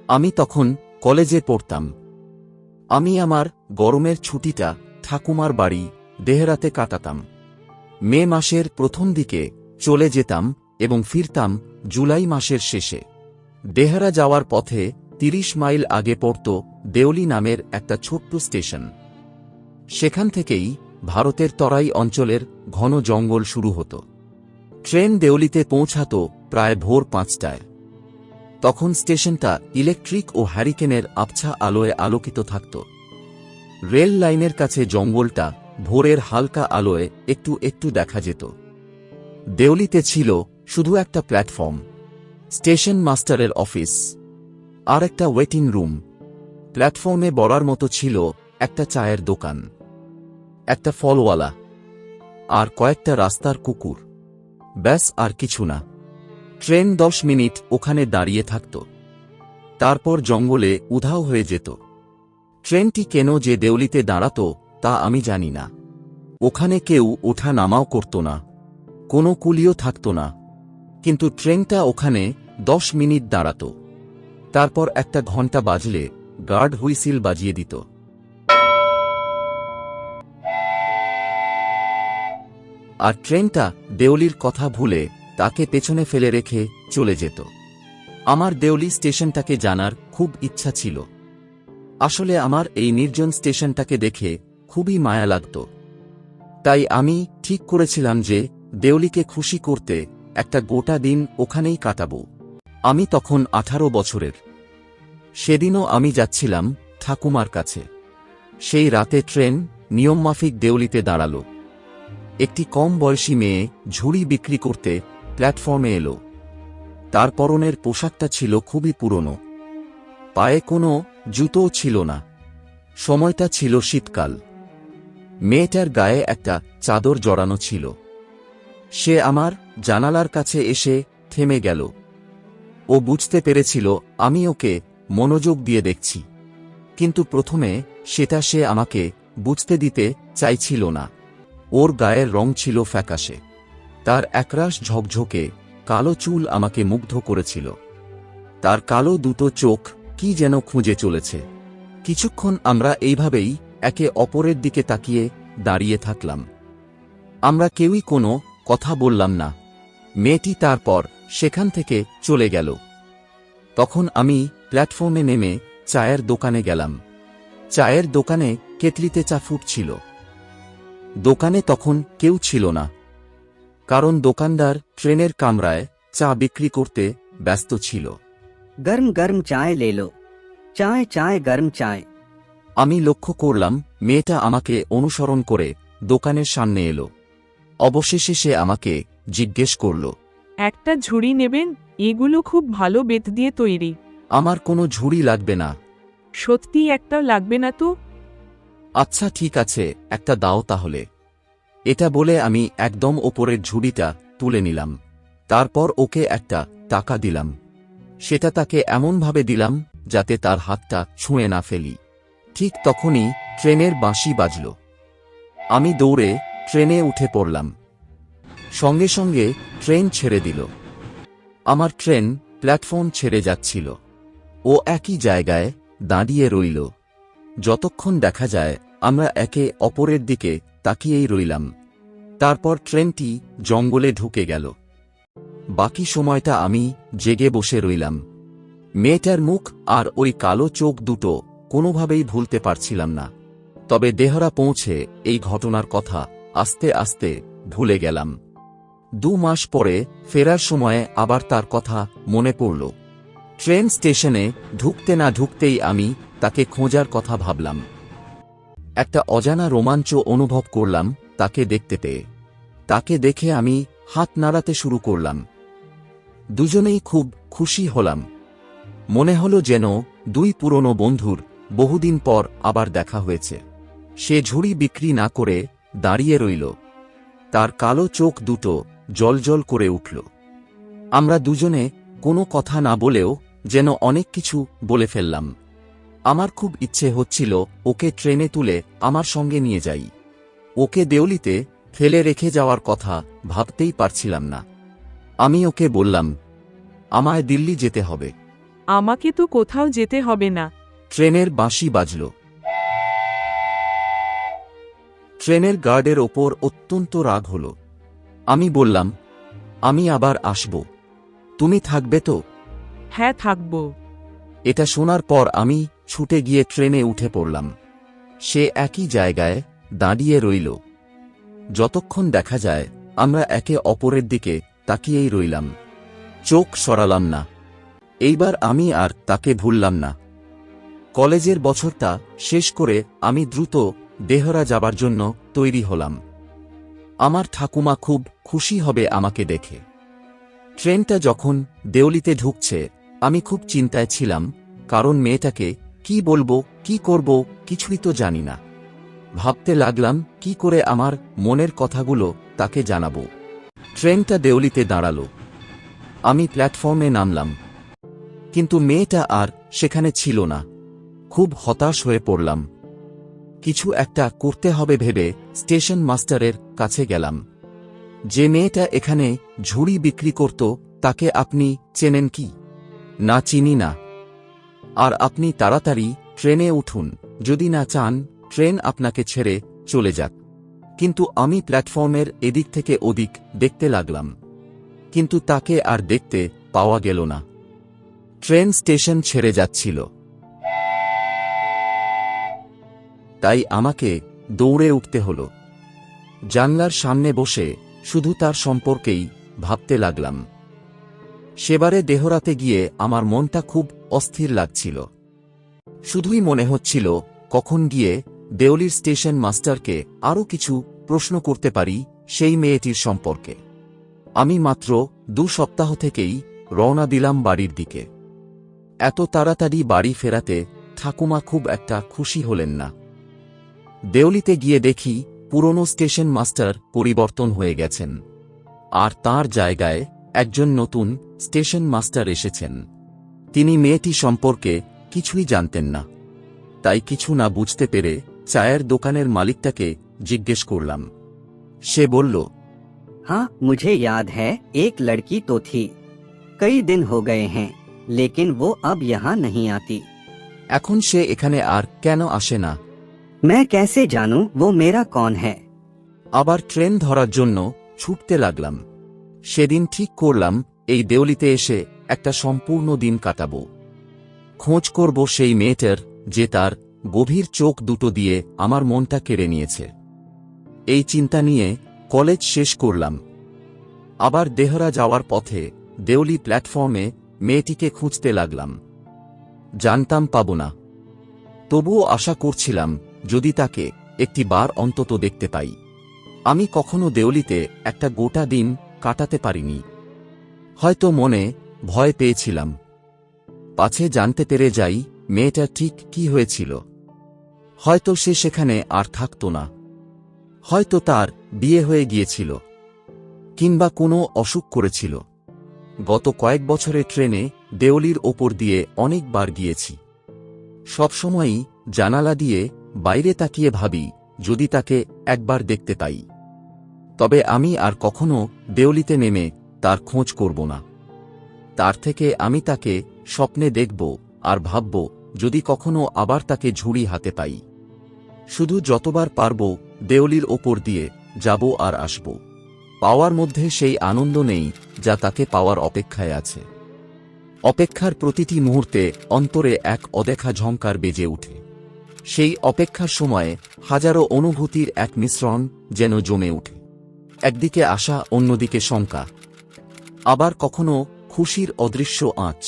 আমি তখন কলেজে পড়তাম। আমি আমার গরমের ছুটিটা ঠাকুমার বাড়ি দেহরাতে কাটাতাম। মে মাসের প্রথম দিকে চলে যেতাম এবং ফিরতাম জুলাই মাসের শেষে। দেহরা যাওয়ার পথে ৩০ মাইল আগে পড়ত দেওলি নামের একটা ছোট্ট স্টেশন। সেখান থেকেই ভারতের তরাই অঞ্চলের ঘন জঙ্গল শুরু হতো। ট্রেন দেওলিতে পৌঁছাত প্রায় ভোর ৫টায়। তখন স্টেশনটা ইলেকট্রিক ও হ্যারিকেনের আবছা আলোয় আলোকিত থাকত। রেল লাইনের কাছে জঙ্গলটা ভোরের হালকা আলোয় একটু একটু দেখা যেত। দেওলিতে ছিল শুধু একটা প্ল্যাটফর্ম, স্টেশন মাস্টারের অফিস, আর একটা ওয়েটিং রুম। প্ল্যাটফর্মে বড়ার মতো ছিল একটা চায়ের দোকান, একটা ফলওয়ালা, আর কয়েকটা রাস্তার কুকুর। ব্যাস, আর কিছু না। ট্রেন ১০ মিনিট ওখানে দাঁড়িয়ে থাকত, তারপর জঙ্গলে উধাও হয়ে যেত। ট্রেনটি কেন যে দেওলিতে দাঁড়াত তা আমি জানি না। ওখানে কেউ ওঠা নামাও করত না, কোনো কুলিও থাকত না, কিন্তু ট্রেনটা ওখানে ১০ মিনিট দাঁড়াত। তারপর একটা ঘণ্টা বাজলে গার্ড হুইসিল বাজিয়ে দিত। আর ট্রেনটা দেওলির কথা ভুলে তাকে পেছনে ফেলে রেখে চলে যেত। আমার দেওলি স্টেশনটাকে জানার খুব ইচ্ছা ছিল। আসলে আমার এই নির্জন স্টেশনটাকে দেখে খুবই মায়া লাগত। তাই আমি ঠিক করেছিলাম যে দেওলিকে খুশি করতে একটা গোটা দিন ওখানেই কাটাব। আমি তখন ১৮ বছরের। সেদিনও আমি যাচ্ছিলাম ঠাকুমার কাছে। সেই রাতে ট্রেন নিয়মমাফিক দেওলিতে দাঁড়াল। একটি কম বয়সী মেয়ে ঝুড়ি বিক্রি করতে প্ল্যাটফর্মে এলো। তার পরনের পোশাকটা ছিল খুবই পুরনো, পায়ে কোনো জুতোও ছিল না। সময়টা ছিল শীতকাল। মেয়েটার গায়ে একটা চাদর জড়ানো ছিল। সে আমার জানালার কাছে এসে থেমে গেল। ও বুঝতে পেরেছিল আমি ওকে মনোযোগ দিয়ে দেখছি, কিন্তু প্রথমে সেটা সে আমাকে বুঝতে দিতে চাইছিল না। ওর গায়ের রং ছিল ফ্যাকাশে। তার একরাশ ঝকঝকে কালো চুল আমাকে মুগ্ধ করেছিল। তার কালো দুটো চোখ কি যেন খুঁজে চলেছে। কিছুক্ষণ আমরা এইভাবেই একে অপরের দিকে তাকিয়ে দাঁড়িয়ে থাকলাম। আমরা কেউই কোনো কথা বললাম না। মেয়েটি তারপর সেখান থেকে চলে গেল। তখন আমি প্ল্যাটফর্মে নেমে চায়ের দোকানে গেলাম। চায়ের দোকানে কেটলিতে চা ফুটছিল। দোকানে তখন কেউ ছিল না, কারণ দোকানদার ট্রেনের কামরায় চা বিক্রি করতে ব্যস্ত ছিল। গরম গরম চায় ले लो, চায় চায় গরম চায়। আমি লক্ষ্য করলাম মেয়েটা আমাকে অনুসরণ করে দোকানের সামনে এলো। অবশেষে সে আমাকে জিজ্ঞেস করল, একটা ঝুড়ি নেবেন? এগুলো খুব ভালো বেত দিয়ে তৈরি। আমার কোনো ঝুড়ি লাগবে না। সত্যি একটা লাগবে না তো? আচ্ছা ঠিক আছে, একটা দাও তাহলে। এটা বলে আমি একদম ওপরের ঝুড়িটা তুলে নিলাম। তারপর ওকে একটা টাকা দিলাম। সেটা তাকে এমনভাবে দিলাম যাতে তার হাতটা ছুঁয়ে না ফেলি। ঠিক তখনই ট্রেনের বাঁশি বাজল। আমি দৌড়ে ট্রেনে উঠে পড়লাম। সঙ্গে সঙ্গে ট্রেন ছেড়ে দিল। আমার ট্রেন প্ল্যাটফর্ম ছেড়ে যাচ্ছিল। ও একই জায়গায় দাঁড়িয়ে রইল। যতক্ষণ দেখা যায় আমরা একে অপরের দিকে তাকিয়েই রইলাম। তারপর ট্রেনটি জঙ্গলে ঢুকে গেল। বাকি সময়টা আমি জেগে বসে রইলাম। মেয়েটার মুখ আর ওই কালো চোখ দুটো কোনোভাবেই ভুলতে পারছিলাম না। তবে দেহরা পৌঁছে এই ঘটনার কথা আস্তে আস্তে ভুলে গেলাম। ২ মাস পরে ফেরার সময়ে আবার তার কথা মনে পড়ল। ট্রেন স্টেশনে ঢুকতে না ঢুকতেই আমি তাকে খোঁজার কথা ভাবলাম। একটা অজানা রোমাঞ্চ অনুভব করলাম তাকে দেখতে পেয়ে। তাকে দেখে আমি হাত নাড়াতে শুরু করলাম। দুজনেই খুব খুশি হলাম। মনে হলো যেন দুই পুরনো বন্ধুর বহুদিন পর আবার দেখা হয়েছে। সে ঝুড়ি বিক্রি না করে দাঁড়িয়ে রইল। তার কালো চোখ দুটো জ্বলজ্বল করে উঠল। আমরা দুজনে কোনো কথা না বলেও যেন অনেক কিছু বলে ফেললাম। আমার খুব ইচ্ছে হচ্ছিল ওকে ট্রেনে তুলে আমার সঙ্গে নিয়ে যাই। ওকে দেওলিতে ফেলে রেখে যাওয়ার কথা ভাবতেই পারছিলাম না। আমি ওকে বললাম, আমায় দিল্লি যেতে হবে। আমাকে তো কোথাও যেতে হবে না। ট্রেনের বাঁশি বাজল। ট্রেনের গার্ডের ওপর অত্যন্ত রাগ হল। আমি বললাম, আমি আবার আসব, তুমি থাকবে তো? হ্যাঁ, থাকব। এটা শোনার পর আমি ছুটে গিয়ে ট্রেনে উঠে পড়লাম। সে একই জায়গায় দাঁড়িয়ে রইল। যতক্ষণ দেখা যায় আমরা একে অপরের দিকে তাকিয়েই রইলাম, চোখ সরালাম না। এইবার আমি আর তাকে ভুললাম না। কলেজের বছরটা শেষ করে আমি দ্রুত দেহরা যাবার জন্য তৈরি হলাম। আমার ঠাকুমা খুব খুশি হবে আমাকে দেখে। ট্রেনটা যখন দেওলিতে ঢুকছে আমি খুব চিন্তায় ছিলাম, কারণ মেয়েটাকে কি বলবো, কি করব কিছুই তো জানি না। ভাবতে লাগলাম কি করে আমার মনের কথাগুলো তাকে জানাবো। ট্রেনটা দেওলিতে দাঁড়ালো। আমি প্ল্যাটফর্মে নামলাম, কিন্তু মেয়েটা আর সেখানে ছিল না। খুব হতাশ হয়ে পড়লাম। কিছু একটা করতে হবে ভেবে স্টেশন মাস্টারের কাছে গেলাম। যে মেয়েটা এখানে ঝুড়ি বিক্রি করত তাকে আপনি চেনেন কি? না, চিনি না। আর আপনি তাড়াতাড়ি ট্রেনে উঠুন, যদি না চান ট্রেন আপনাকে ছেড়ে চলে যাক। কিন্তু আমি প্ল্যাটফর্মের এদিক থেকে ওদিক দেখতে লাগলাম, কিন্তু তাকে আর দেখতে পাওয়া গেল না। ট্রেন স্টেশন ছেড়ে যাচ্ছিল। তাই আমাকে দৌড়ে উঠতে হল। জানলার সামনে বসে শুধু তার সম্পর্কেই ভাবতে লাগলাম। সেবারে দেহরাতে গিয়ে আমার মনটা খুব অস্থির লাগছিল। শুধুই মনে হচ্ছিল কখন গিয়ে দেওলির স্টেশন মাস্টারকে আরও কিছু প্রশ্ন করতে পারি সেই মেয়েটির সম্পর্কে। আমি মাত্র 2 সপ্তাহ থেকেই রওনা দিলাম বাড়ির দিকে। এত তাড়াতাড়ি বাড়ি ফেরাতে ঠাকুমা খুব একটা খুশি হলেন না। দেওলিতে গিয়ে দেখি পুরনো স্টেশন মাস্টার পরিবর্তন হয়ে গেছেন, আর তার জায়গায় একজন নতুন স্টেশন মাস্টার এসেছেন। তিনি মেয়েটি সম্পর্কে কিছুই জানতেন না। তাই কিছু না বুঝতে পেরে চায়ের দোকানের মালিকটাকে জিজ্ঞেস করলাম। সে বলল, हाँ, मुझे याद है, एक लड़की तो थी। कई दिन हो गए हैं, लेकिन वो अब यहाँ नहीं आती। এখন সে এখানে আর কেন আসে না? मैं कैसे जानूं वो मेरा कौन है? আবার ট্রেন ধরার জন্য ছুটতে লাগলাম। সেদিন ঠিক করলাম এই দেওলিতে এসে একটা সম্পূর্ণ দিন কাটাবো। খোঁজ করব সেই মেয়েটার যে তার গভীর চোখ দুটো দিয়ে আমার মনটা কেড়ে নিয়েছে। এই চিন্তা নিয়ে কলেজ শেষ করলাম। আবার দেহরা যাওয়ার পথে দেওলি প্ল্যাটফর্মে মেয়েটিকে খুঁজতে লাগলাম। জানতাম পাব না, তবুও আশা করছিলাম যদি তাকে একটি বার অন্তত দেখতে পাই। আমি কখনো দেওলিতে একটা গোটা দিন কাটাতে পারিনি। হয়তো মনে ভয় পেয়েছিলাম, পাছে জানতে পেরে যাই মেয়েটা ঠিক কি হয়েছিল। হয়তো সে সেখানে আর থাকত না, হয়তো তার বিয়ে হয়ে গিয়েছিল, কিংবা কোনো অসুখ করেছিল। গত কয়েক বছরে ট্রেনে দেওলির ওপর দিয়ে অনেকবার গিয়েছি। সবসময়ই জানালা দিয়ে বাইরে তাকিয়ে ভাবি যদি তাকে একবার দেখতে পাই। তবে আমি আর কখনো দেওলিতে নেমে তার খোঁজ করব না। তার থেকে আমি তাকে স্বপ্নে দেখব আর ভাবব যদি কখনো আবার তাকে ঝুড়ি হাতে পাই। শুধু যতবার পারব দেওলির ওপর দিয়ে যাব আর আসব। পাওয়ার মধ্যে সেই আনন্দ নেই যা তাকে পাওয়ার অপেক্ষায় আছে। অপেক্ষার প্রতিটি মুহূর্তে অন্তরে এক অদেখা ঝংকার বেজে ওঠে। সেই অপেক্ষার সময়ে হাজারো অনুভূতির এক মিশ্রণ যেন জমে ওঠে। একদিকে আশা, অন্যদিকে শঙ্কা, আবার কখনো খুশির অদৃশ্য আঁচ।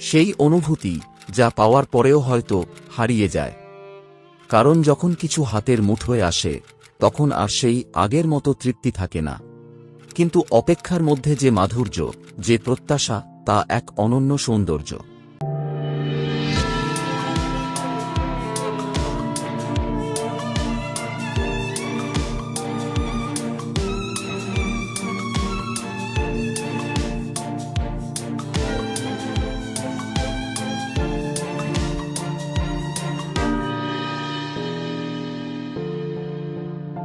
সেই অনুভূতি যা পাওয়ার পরেও হয়তো হারিয়ে যায়। কারণ যখন কিছু হাতের মুঠোয় আসে তখন আর সেই আগের মতো তৃপ্তি থাকে না। কিন্তু অপেক্ষার মধ্যে যে মাধুর্য, যে প্রত্যাশা, তা এক অনন্য সৌন্দর্য।